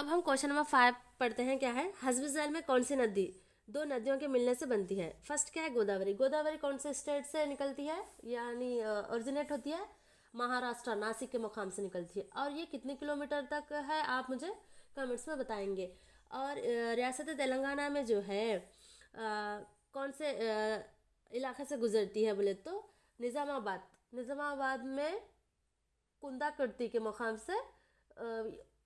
अब हम question number 5 पढ़ते हैं। क्या है? हसबी झैल में कौन सी नदी दो नदियों के मिलने से बनती है? फर्स्ट क्या है? गोदावरी। गोदावरी कौन से स्टेट से निकलती है, यानी ओरिजिनेट होती है? महाराष्ट्र, नासिक के मुकाम से निकलती है। और ये कितने किलोमीटर तक है, आप मुझे कमेंट्स में बताएंगे। और रियासत तेलंगाना में जो है कौन से इलाके से गुजरती है बोले तो निज़ामाबाद। निज़ामाबाद में कुंदाकुर्ती के मुकाम से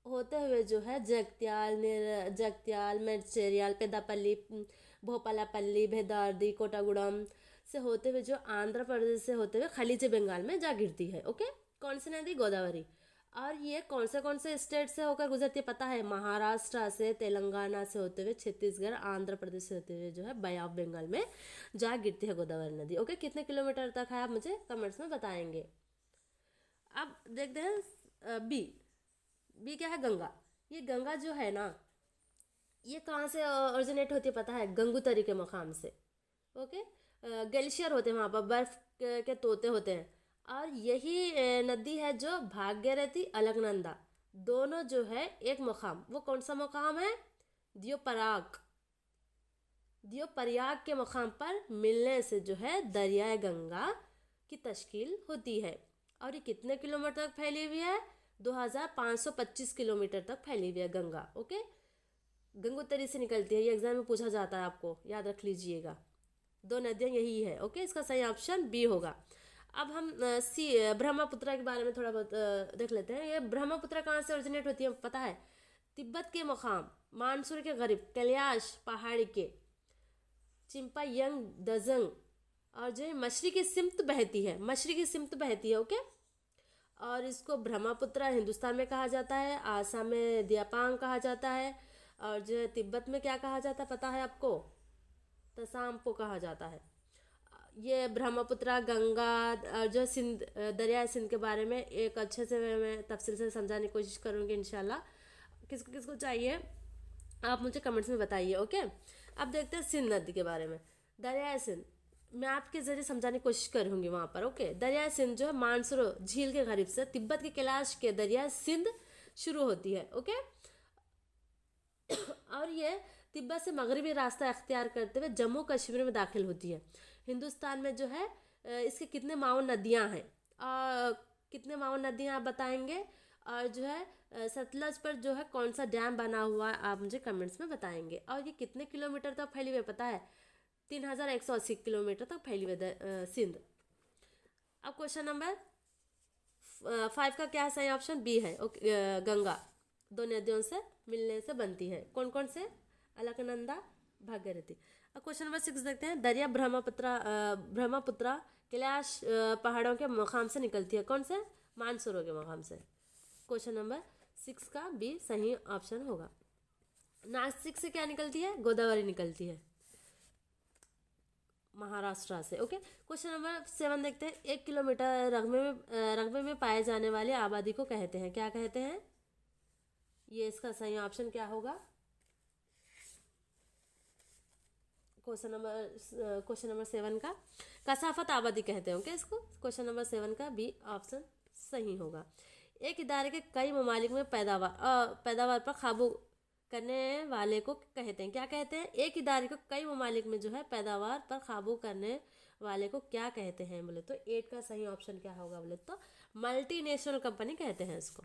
होते हुए जो है जगत्याल, मेडचेरियाल, पेदापल्ली, भोपालापल्ली, भेदारदी, कोटागुड़म से होते हुए जो आंध्र प्रदेश से होते हुए खलीज बंगाल में जा गिरती है। ओके, कौन सी नदी? गोदावरी। और ये कौन से स्टेट से होकर गुजरती है पता है? महाराष्ट्र से, तेलंगाना से होते हुए छत्तीसगढ़, आंध्र प्रदेश से होते हुए जो है बे ऑफ बंगाल में जा गिरती है गोदावरी नदी। ओके, कितने किलोमीटर तक है आप मुझे कमेंट्स में बताएंगे। अब देखते हैं बी। बी क्या है? गंगा। ये गंगा जो है ना, ये कहाँ से ओरिजिनेट होती है पता है? गंगोत्री के मकाम से। ओके, ग्लेशियर होते हैं वहाँ पर, बर्फ के तोते होते हैं। और यही नदी है जो भागीरथी, अलकनंदा दोनों जो है एक मुकाम, वो कौन सा मुकाम है? द्योपराग। द्योपरयाग के मुकाम पर मिलने से जो है दरियाए गंगा की तश्कील होती है। और ये कितने किलोमीटर तक फैली हुई है? 2525 किलोमीटर तक फैली हुई है गंगा। ओके, गंगोत्री से निकलती है, ये एग्जाम में पूछा जाता है, आपको याद रख लीजिएगा। दो नदियाँ यही है। ओके, इसका सही ऑप्शन बी होगा। अब हम ब्रह्मपुत्र के बारे में थोड़ा बहुत देख लेते हैं। ये ब्रह्मपुत्र कहाँ से ओरिजिनेट होती है पता है? तिब्बत के मुकाम, मानसूर के करीब, कैलाश पहाड़ी के चिंपायंग दजंग, और जो है मशरकी सिमत बहती है, मशरकी सिमत बहती है। ओके, और इसको ब्रह्मपुत्र हिंदुस्तान में कहा जाता है, आसाम में दियापांग कहा जाता है, और जो है तिब्बत में क्या कहा जाता है पता है आपको? तसामपो कहा जाता है। ये ब्रह्मपुत्र, गंगा और जो सिंध, दरिया सिंध के बारे में एक अच्छे से मैं तफसील से समझाने की कोशिश करूँगी इंशाल्लाह। किसको किसको चाहिए आप मुझे कमेंट्स में बताइए। ओके, अब देखते हैं सिंध नदी के बारे में। दरिया सिंध मैं आपके जरिए समझाने की कोशिश करूँगी वहाँ पर। ओके, दरिया सिंध जो है मानसरो झील के करीब से तिब्बत के कैलाश के दरिया सिंध शुरू होती है। ओके, और ये तिब्बत से मगरबी रास्ता अख्तियार करते हुए जम्मू कश्मीर में दाखिल होती है। हिंदुस्तान में जो है इसके कितने माउन नदियाँ हैं? कितने माउन नदियाँ आप बताएंगे? और जो है सतलज पर जो है कौन सा डैम बना हुआ है, आप मुझे कमेंट्स में बताएंगे। और ये कितने किलोमीटर तक फैली हुई है पता है? 3180 किलोमीटर तक फैली हुई है सिंध। अब क्वेश्चन नंबर 5 का क्या सही ऑप्शन? बी है। ओके, गंगा दो नदियों से मिलने से बनती है। कौन कौन से? अलकनंदा, भागीरथी। अब क्वेश्चन नंबर 6 देखते हैं। दरिया ब्रह्मपुत्र कैलाश पहाड़ों के मुकाम से निकलती है। कौन से? मानसरोवर के मुकाम से। क्वेश्चन नंबर 6 का बी सही ऑप्शन होगा। नासिक से क्या निकलती है? गोदावरी निकलती है, महाराष्ट्र से। ओके, क्वेश्चन नंबर 7 देखते हैं। 1 किलोमीटर रकबे में पाए जाने वाली आबादी को कहते हैं? क्या कहते हैं? ये इसका सही ऑप्शन क्या होगा? क्वेश्चन नंबर 7 का कसाफत आबादी कहते हैं। ओके, इसको क्वेश्चन नंबर 7 का बी ऑप्शन सही होगा। एक इदारे के कई ममालिक में पैदावार पर काबू करने वाले को कहते हैं? क्या कहते हैं? एक इदारे को कई ममालिक में जो है पैदावार पर काबू करने वाले को क्या कहते हैं बोले तो 8 का सही ऑप्शन क्या होगा बोले तो मल्टीनेशनल कंपनी कहते हैं इसको।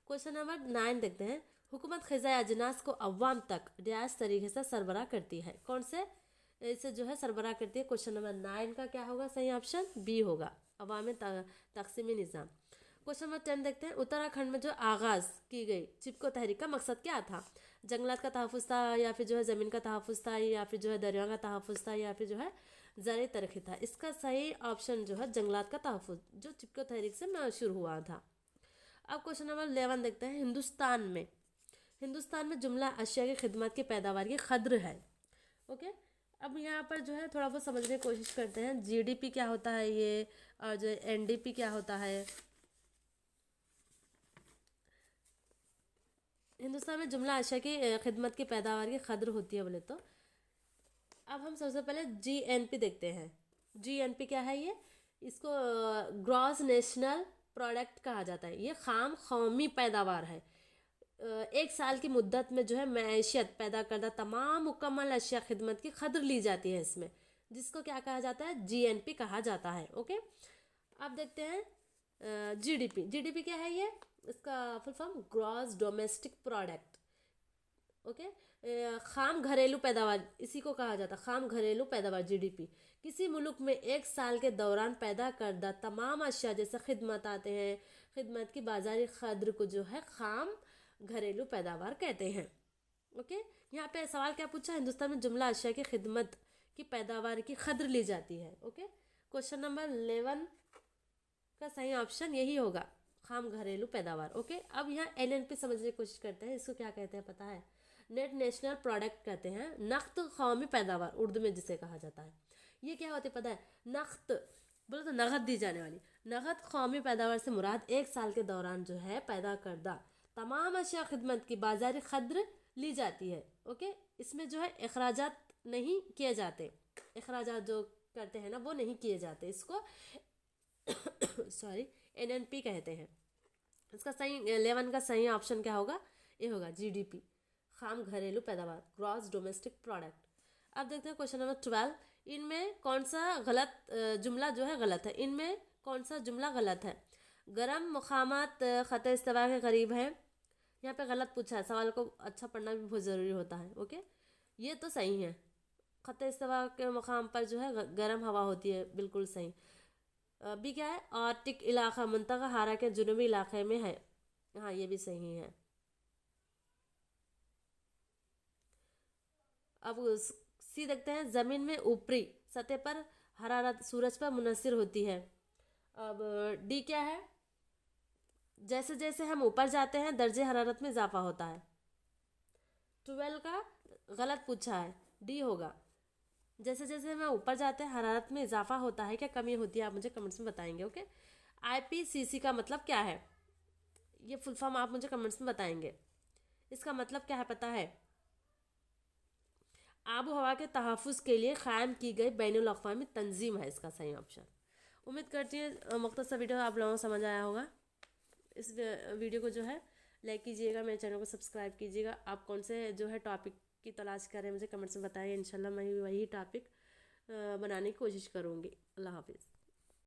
क्वेश्चन नंबर 9 देखते हैं। हुकूमत ख़ज़ाए अजनास को अवाम तक जायज़ तरीके से सरबराह करती है? कौन से इसे जो है सरबराह करती है? क्वेश्चन नंबर 9 का क्या होगा सही ऑप्शन? बी होगा, अवाम तकसीमी निज़ाम। क्वेश्चन नंबर 10 देखते हैं। उत्तराखंड में जो आगाज़ की गई चिपको तहरीक का मकसद क्या था? जंगलात का तहफ़्फ़ुज़ था, या फिर जो है ज़मीन का तहफ़्फ़ुज़ था, या फिर जो है दरियाओं का तहफ़्फ़ुज़ था, या फिर जो है ज़राई तरक्की था? इसका सही ऑप्शन जो है जंगलात का तहफ़्फ़ुज़, जो चिपको तहरीक से शुरू हुआ था। अब क्वेश्चन नंबर 11 देखते हैं। हिंदुस्तान में जुमला अशिया की खिदमत की पैदावार की कद्र है। ओके, अब यहाँ पर जो है थोड़ा बहुत समझने की कोशिश करते हैं। जीडीपी क्या होता है ये, और जो एनडीपी क्या होता है। हिंदुस्तान में जुमला अशिया की खिदमत की पैदावार की कद्र होती है बोले तो अब हम सबसे पहले जीएनपी देखते हैं। जीएनपी क्या है? ये इसको ग्रॉस नेशनल प्रोडक्ट कहा जाता है। ये खाम कौमी पैदावार है। एक साल की मुद्दत में जो है मैशियत पैदा करदा तमाम मुकम्मल अशिया खिदमत की खदर ली जाती है इसमें, जिसको क्या कहा जाता है, जीएनपी कहा जाता है। ओके, अब देखते हैं जीडीपी। जीडीपी क्या है ये, इसका full form gross domestic product. Okay, खाम घरेलू पैदावार इसी को कहा जाता है, खाम घरेलू पैदावार जीडीपी। किसी मुल्क में एक साल के दौरान पैदा करदा तमाम अशिया जैसे खिदमत आते हैं, खिदमत की बाजारी कद्र को जो है खाम घरेलू पैदावार कहते हैं। ओके, यहाँ पे सवाल क्या पूछा, हिंदुस्तान में जुमला अशिया की खिदमत की पैदावार की कद्र ली जाती है। ओके, क्वेश्चन नंबर 11 का सही ऑप्शन यही होगा, खाम घरेलू पैदावार। ओके, अब यहाँ एनएनपी समझने की कोशिश करते हैं। इसको क्या कहते हैं पता है, नेट नेशनल प्रोडक्ट कहते हैं, नख्त कौमी पैदावार उर्दू में जिसे कहा जाता है। ये क्या होती है पता है, नख्त बोलो तो नगद दी जाने वाली, नगद कौमी पैदावार से मुराद एक साल के दौरान जो है पैदा करदा तमाम अशिया खिदमत की बाजारी कद्र ली जाती है। ओके, इसमें जो है अखराजात नहीं किए जाते, अखराजात जो करते हैं ना वो नहीं किए जाते, इसको सॉरी एनएनपी कहते हैं। इसका सही 11 का सही ऑप्शन क्या होगा, ये होगा जीडीपी, खाम घरेलू पैदावार, ग्रॉस डोमेस्टिक प्रोडक्ट। अब देखते हैं क्वेश्चन नंबर 12, इनमें कौन सा गलत जुमला जो है गलत है, इनमें कौन सा जुमला गलत है। गरम मकामात ख़त इस्तिवा के करीब है, यहाँ पे गलत पूछा है, सवाल को अच्छा पढ़ना भी बहुत ज़रूरी होता है। ओके, ये तो सही है, ख़त इस्तिवा के मकाम पर जो है गर्म हवा होती है, बिल्कुल सही। भी क्या है, आर्टिक इलाका मुंतज़ा हारा के जुनूबी इलाके में है, हाँ ये भी सही है। अब सी देखते हैं, ज़मीन में ऊपरी सतह पर हरारत सूरज पर मुनसर होती है। अब डी क्या है, जैसे जैसे हम ऊपर जाते हैं दर्जे हरारत में इजाफा होता है। 12 का गलत पूछा है, डी होगा, जैसे जैसे हम ऊपर जाते हैं हरारत में इजाफा होता है, क्या कमी होती है, आप मुझे कमेंट्स में बताएंगे। ओके, आईपीसीसी का मतलब क्या है, ये फुल फॉर्म आप मुझे कमेंट्स में बताएंगे। इसका मतलब क्या है पता है, आबो हवा के तहफ़्फ़ुज़ के लिए क़ायम की गई बैनुल अक़वामी तंजीम है, इसका सही ऑप्शन। उम्मीद करती हूँ मुख्तसर वीडियो आप लोगों को समझ आया होगा। इस वीडियो को जो है लाइक कीजिएगा, मेरे चैनल को सब्सक्राइब कीजिएगा। आप कौन से जो है टॉपिक की तलाश करें मुझे कमेंट्स में बताइए, इंशाल्लाह मैं वही टॉपिक बनाने की कोशिश करूँगी। अल्लाह हाफिज़।